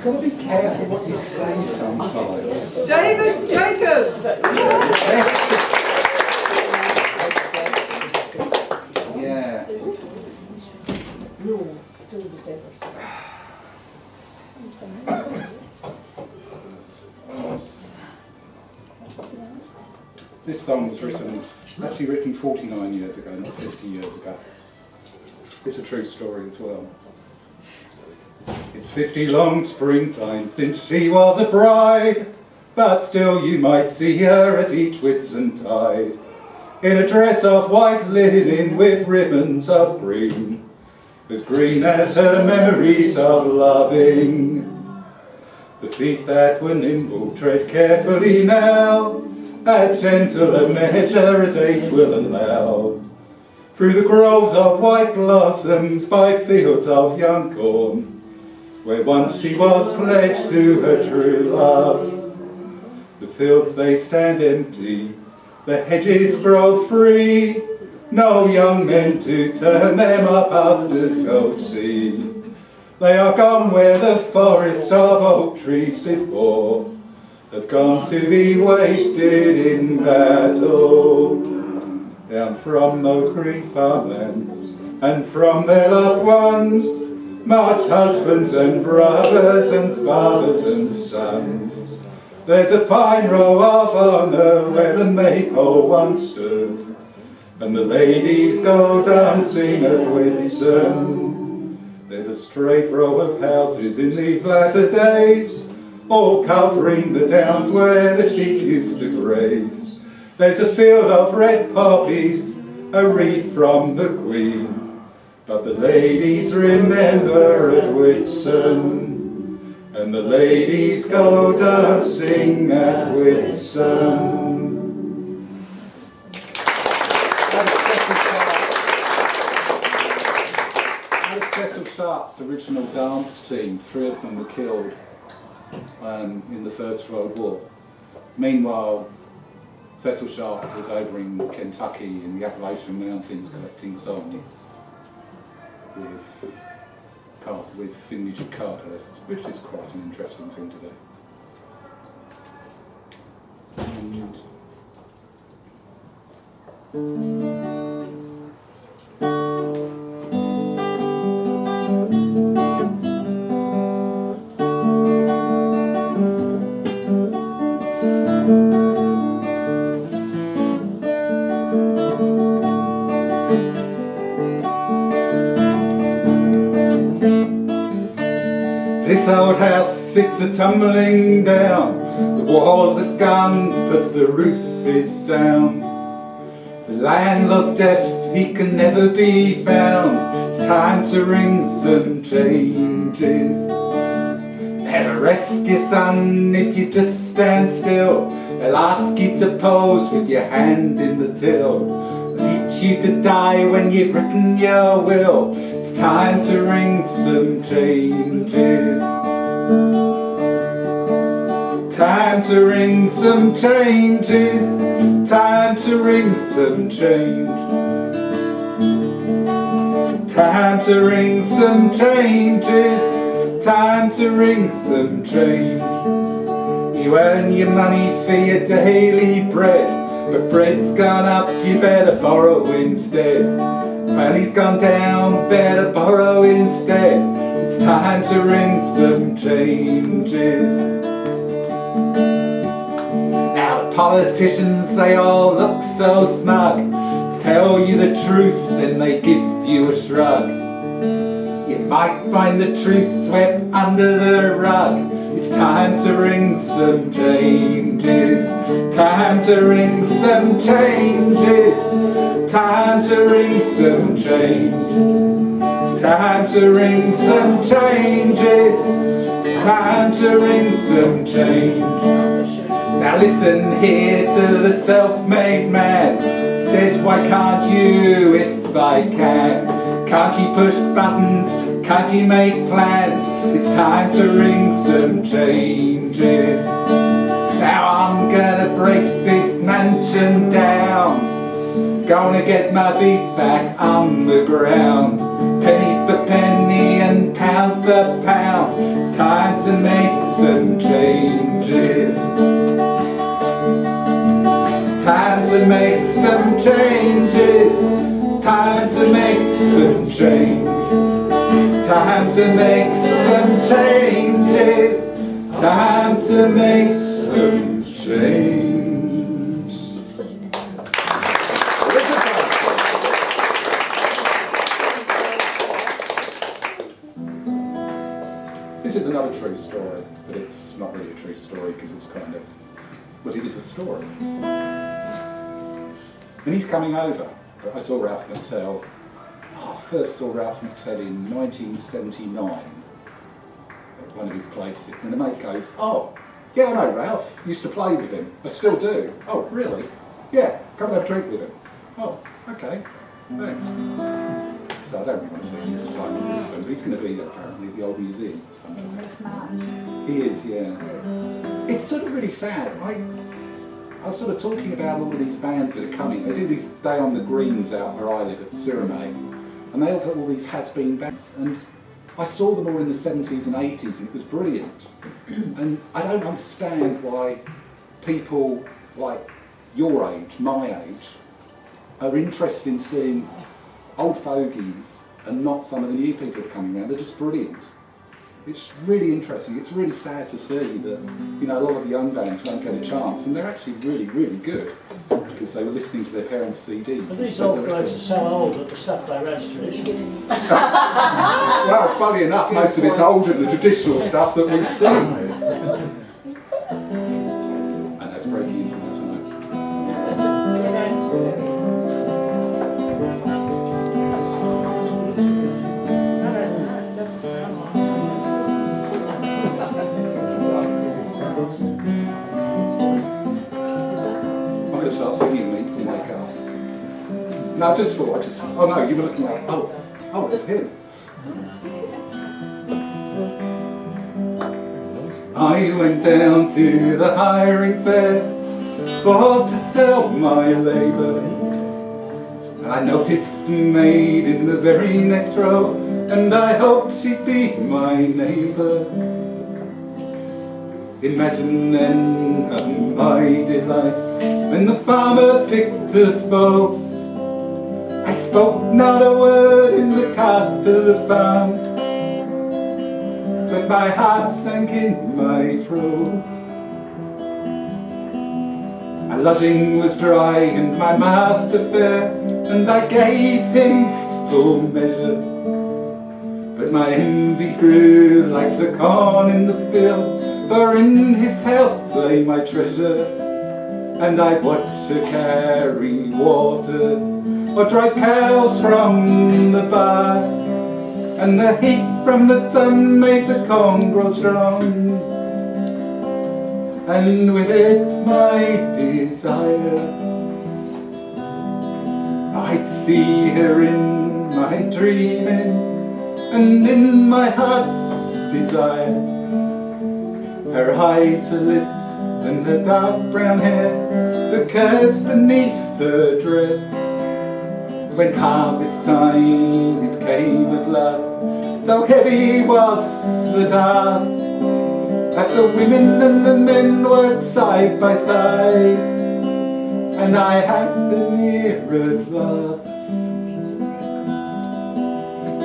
got to be careful what you say sometimes. David Jacobs! Yeah. This song was actually written 49 years ago, not 50 years ago. It's a true story as well. It's 50 long springtime since she was a bride, but still you might see her at each Whitsuntide, in a dress of white linen with ribbons of green, as green as her memories of loving. The feet that were nimble tread carefully now, as gentle a measure as age will allow, through the groves of white blossoms by fields of young corn, where once she was pledged to her true love. The fields they stand empty, the hedges grow free, no young men to turn them our pastors go see. They are gone where the forest of oak trees before have gone to be wasted in battle. Down from those green farmlands and from their loved ones march husbands and brothers and fathers and sons. There's a fine row of honour where the maypole once stood, and the ladies go dancing at Whitsun. There's a straight row of houses in these latter days, all covering the downs where the sheep used to graze. There's a field of red poppies, a wreath from the Queen, but the ladies remember at Whitsun, and the ladies go dancing at Whitsun. Cecil Sharp's original dance team, 3 of them were killed in the First World War. Meanwhile, Cecil Sharp was over in Kentucky in the Appalachian Mountains collecting songs with Finley Carter, which is quite an interesting thing to do. This old house sits a-tumbling down, the walls are gone, but the roof is sound. The landlord's deaf, he can never be found, it's time to ring some changes. They'll arrest your son if you just stand still, they'll ask you to pose with your hand in the till, they'll teach you to die when you've written your will. It's time to ring some changes. Time to ring some changes. Time to ring some change. Time to ring some changes. Time to ring some change. You earn your money for your daily bread, but bread's gone up, you better borrow instead. Money's gone down, better borrow instead. It's time to ring some changes. Now the politicians, they all look so smug, tell you the truth, then they give you a shrug. You might find the truth swept under the rug. It's time to ring some changes. Time to ring some changes. Time to ring some change. Time to ring some changes. Time to ring some change. Now listen here to the self-made man. He says, why can't you if I can? Can't he push buttons? Can't he make plans? It's time to ring some changes. Now I'm gonna break this mansion down, gonna get my feet back on the ground, penny for penny and pound the pound. It's time to make some changes. Time to make some changes. Time to make some change. Time to make some changes. Time to make some change. This is another true story, but it's not really a true story because it's kind of, well, it is a story. And he's coming over. I saw Ralph McTell. I first saw Ralph McTell in 1979 at one of his places. And the mate goes, "Oh, yeah, I know Ralph. Used to play with him. I still do." "Oh, really?" "Yeah, come and have a drink with him." "Oh, okay, thanks." So I don't really want to see him this time in Brisbane, but he's going to be there apparently at the old museum sometime. Next March. He is, yeah. It's sort of really sad. I was sort of talking about all of these bands that are coming. They do this Day on the Greens out where I live at Suriname, and they all got all these has-been bands. And I saw them all in the 70s and 80s, and it was brilliant. And I don't understand why people like your age, my age, are interested in seeing old fogies and not some of the new people that are coming around. They're just brilliant. It's really interesting. It's really sad to see that, you know, a lot of the young bands won't get a chance, and they're actually really, really good because they were listening to their parents' CDs. But these old blokes are so old that the stuff they wrote is traditional. Well, funny enough, most of it's older than the traditional stuff that we sing. And that's breaking into that tonight. I'm going to start singing when you wake up. No, oh no, you were looking at, oh, it's him. I went down to the hiring fair for to sell my labour. I noticed a maid in the very next row, and I hoped she'd be my neighbour. Imagine then my delight when the farmer picked us both. I spoke not a word in the cart to the farm, but my heart sank in my throat. My lodging was dry and my master fair, and I gave him full measure. But my envy grew like the corn in the field, for in his house lay my treasure. And I'd watch her carry water or drive cows from the barn, and the heat from the sun made the corn grow strong, and with it my desire. I'd see her in my dreaming, and in my heart's desire. Her eyes, her lips, and her dark brown hair, the curves beneath her dress. When harvest time it came at last, so heavy was the task, as the women and the men worked side by side, and I had them here at last.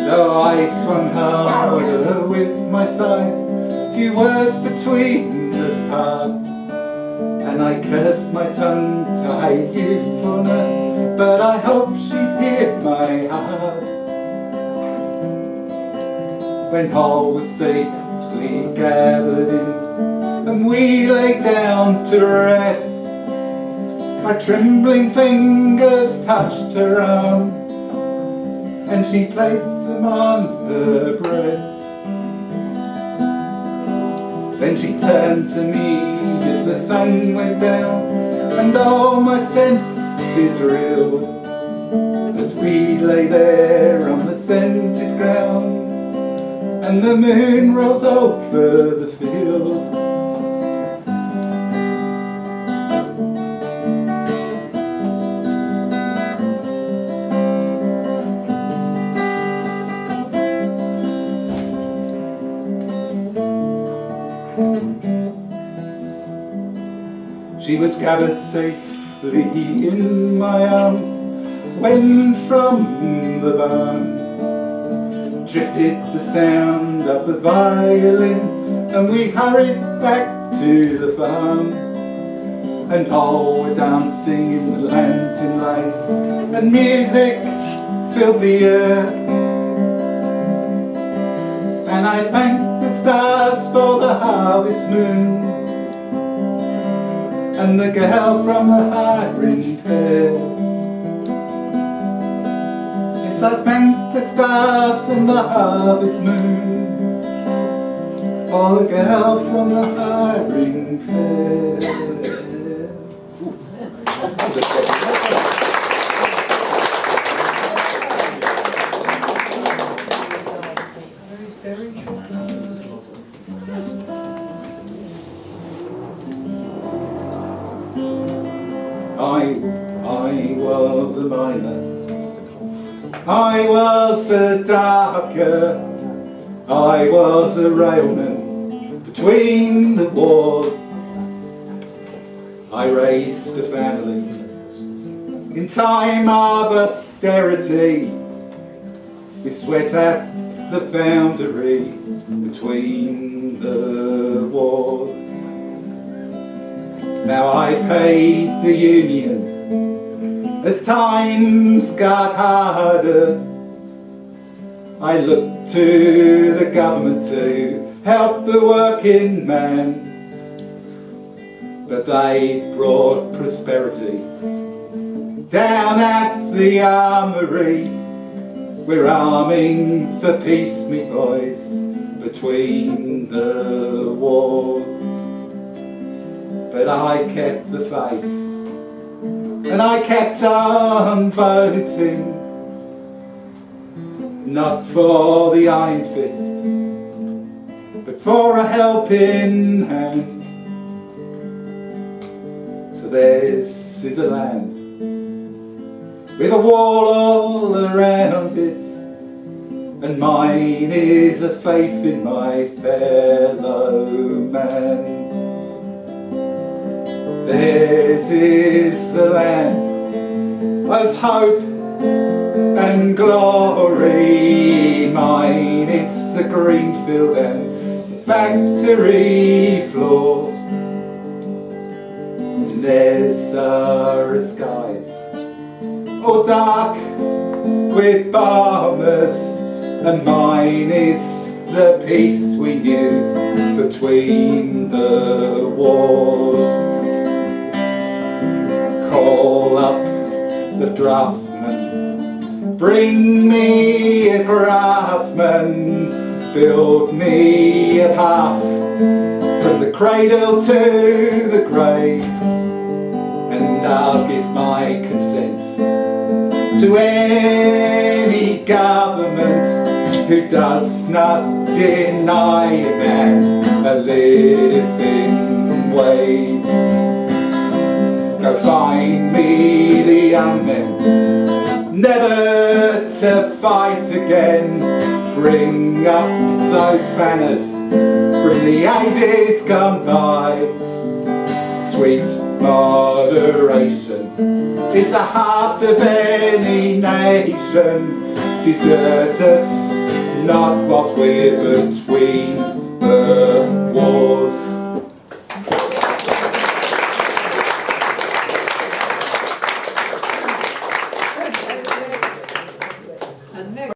So I swung harder with my scythe, few words between us passed, and I cursed my tongue to hide youthfulness, but I hope she'd hear my heart. When all was safe, we gathered in, and we lay down to rest. My trembling fingers touched her arm, and she placed them on her breast. Then she turned to me as the sun went down, and all my senses reeled, as we lay there on the scented ground, and the moon rose over the field. She was gathered safely in my arms when from the barn drifted the sound of the violin, and we hurried back to the farm. And all were dancing in the lantern light, and music filled the earth. And I thanked the stars for the harvest moon, and the girl from the hiring fair. Yes, I thanked the stars and the harvest moon for the girl from the hiring fair. I was a miner, I was a darker, I was a railman between the wars. I raised a family in time of austerity. We sweat at the foundry between the wars. Now I paid the union as times got harder. I looked to the government to help the working man, but they brought prosperity down at the armoury. We're arming for peace, me boys, between the wars. But I kept the faith, and I kept on voting, not for the iron fist, but for a helping hand. So this is a land with a wall all around it, and mine is a faith in my fellow man. This is a land of hope and glory. Mine, it's a green field and factory floor. And there's our skies, all dark with bombers, and mine is the peace we knew between the wars. Call up the draftsman, bring me a craftsman, build me a path from the cradle to the grave, and I'll give my consent to any government who does not deny a man a living wage. Go find me the young men, never to fight again. Bring up those banners from the ages gone by. Sweet moderation is the heart of any nation. Desert us not whilst we're between